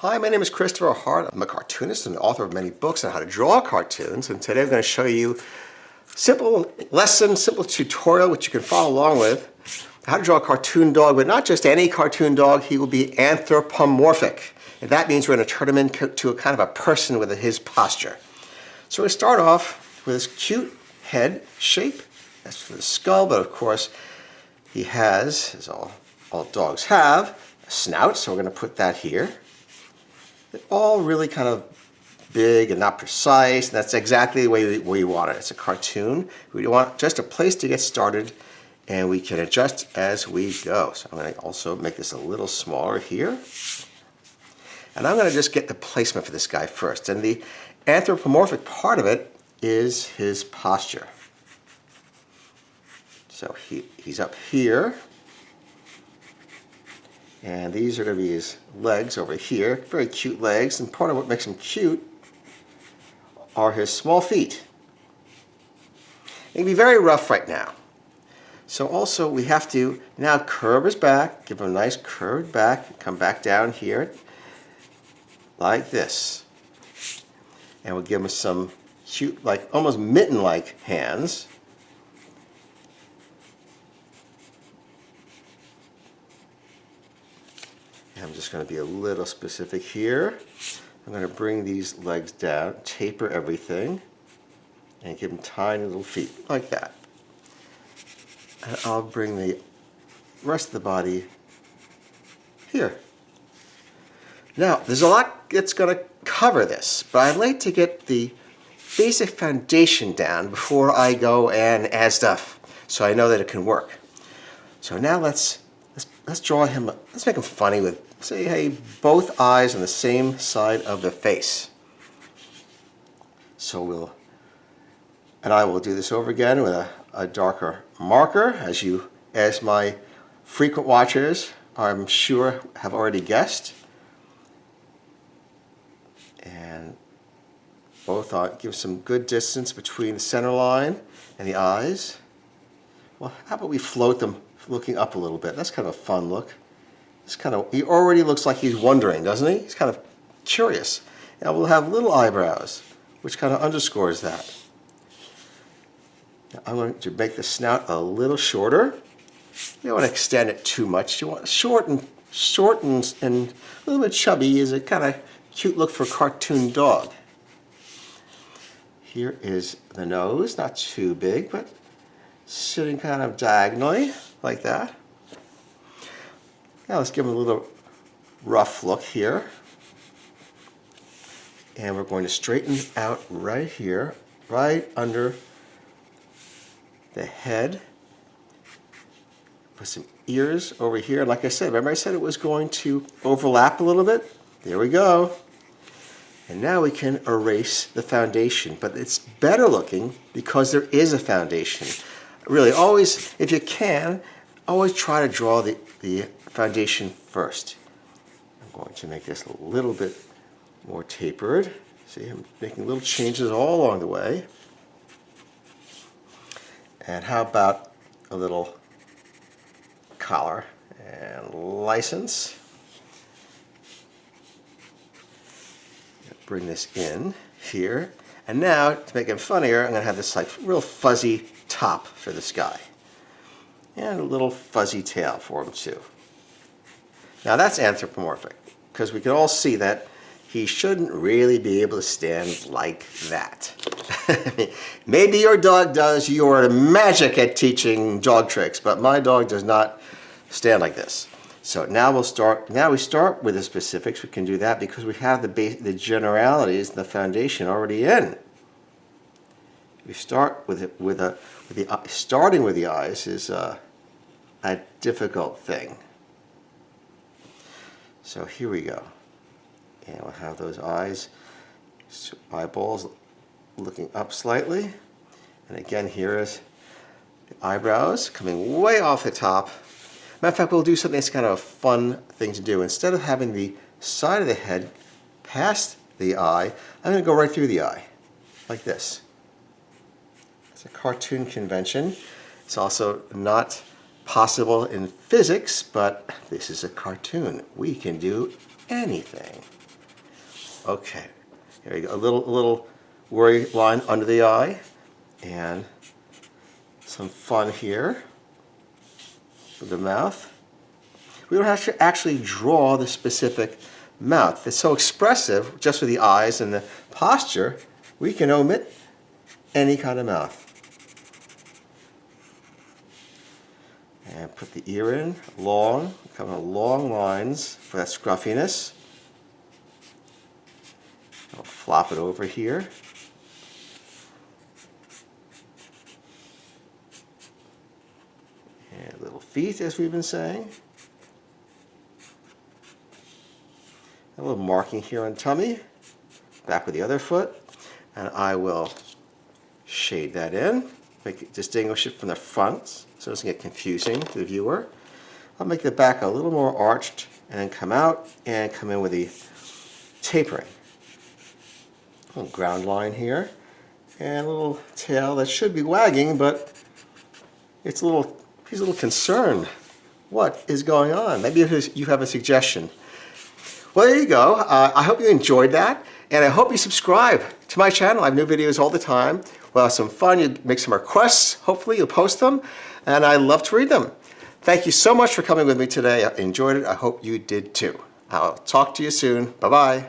Hi, my name is Christopher Hart. I'm a cartoonist and author of many books on how to draw cartoons, and today I'm going to show you simple lesson, simple tutorial which you can follow along with, how to draw a cartoon dog, but not just any cartoon dog. He will be anthropomorphic, and that means we're going to turn him into a kind of a person with his posture. So we're going to start off with this cute head shape. That's for the skull, but of course he has, as all dogs have, a snout, so we're going to put that here. They're all really kind of big and not precise, and that's exactly the way we want it. It's a cartoon. We want just a place to get started, and we can adjust as we go. So I'm going to also make this a little smaller here. And I'm going to just get the placement for this guy first. And the anthropomorphic part of it is his posture. So he's up here. And these are going to be his legs over here. Very cute legs. And part of what makes him cute are his small feet. He can be very rough right now. So also we have to now curve his back. Give him a nice curved back. Come back down here like this. And we'll give him some cute, like almost mitten-like hands. I'm just going to be a little specific here. I'm going to bring these legs down, taper everything, and give them tiny little feet, like that. And I'll bring the rest of the body here. Now, there's a lot that's going to cover this, but I'd like to get the basic foundation down before I go and add stuff, so I know that it can work. So now let's draw him, let's make him funny with, say, hey, both eyes on the same side of the face. So I will do this over again with a darker marker, as my frequent watchers, I'm sure, have already guessed. And give some good distance between the center line and the eyes. Well, how about we float them looking up a little bit? That's kind of a fun look. He already looks like he's wondering, doesn't he? He's kind of curious. And we'll have little eyebrows, which kind of underscores that. Now I'm going to make the snout a little shorter. You don't want to extend it too much. You want short and a little bit chubby is a kind of cute look for a cartoon dog. Here is the nose, not too big, but sitting kind of diagonally, like that. Now let's give him a little rough look here. And we're going to straighten out right here, right under the head. Put some ears over here. And like I said, remember I said it was going to overlap a little bit? There we go. And now we can erase the foundation. But it's better looking because there is a foundation. Really, always, if you can, always try to draw the foundation first. I'm going to make this a little bit more tapered. See, I'm making little changes all along the way. And how about a little collar and license? Bring this in here. And now, to make it funnier, I'm going to have this like real fuzzy top for this guy. And a little fuzzy tail for him too. Now that's anthropomorphic, because we can all see that he shouldn't really be able to stand like that. Maybe your dog does. You are magic at teaching dog tricks, but my dog does not stand like this. So now we start with the specifics. We can do that because we have the generalities, the foundation already in. We start starting with the eyes is a difficult thing. So here we go. And we'll have those eyeballs looking up slightly. And again, here is the eyebrows coming way off the top. Matter of fact, we'll do something that's kind of a fun thing to do. Instead of having the side of the head past the eye, I'm going to go right through the eye, like this. It's a cartoon convention. It's also not possible in physics, but this is a cartoon. We can do anything. Okay, here we go. A little worry line under the eye, and some fun here with the mouth. We don't have to actually draw the specific mouth. It's so expressive just with the eyes and the posture, we can omit any kind of mouth. And put the ear in, long, kind of long lines for that scruffiness. I'll flop it over here. And little feet, as we've been saying. A little marking here on tummy, back with the other foot, and I will shade that in, distinguish it from the front so it doesn't get confusing to the viewer. I'll make the back a little more arched and then come out and come in with the tapering. A little ground line here and a little tail that should be wagging, but he's a little concerned. What is going on? Maybe you have a suggestion. Well, there you go. I hope you enjoyed that, and I hope you subscribe to my channel. I have new videos all the time. We'll have some fun. You make some requests. Hopefully you'll post them, and I love to read them. Thank you so much for coming with me today. I enjoyed it. I hope you did too. I'll talk to you soon. Bye-bye.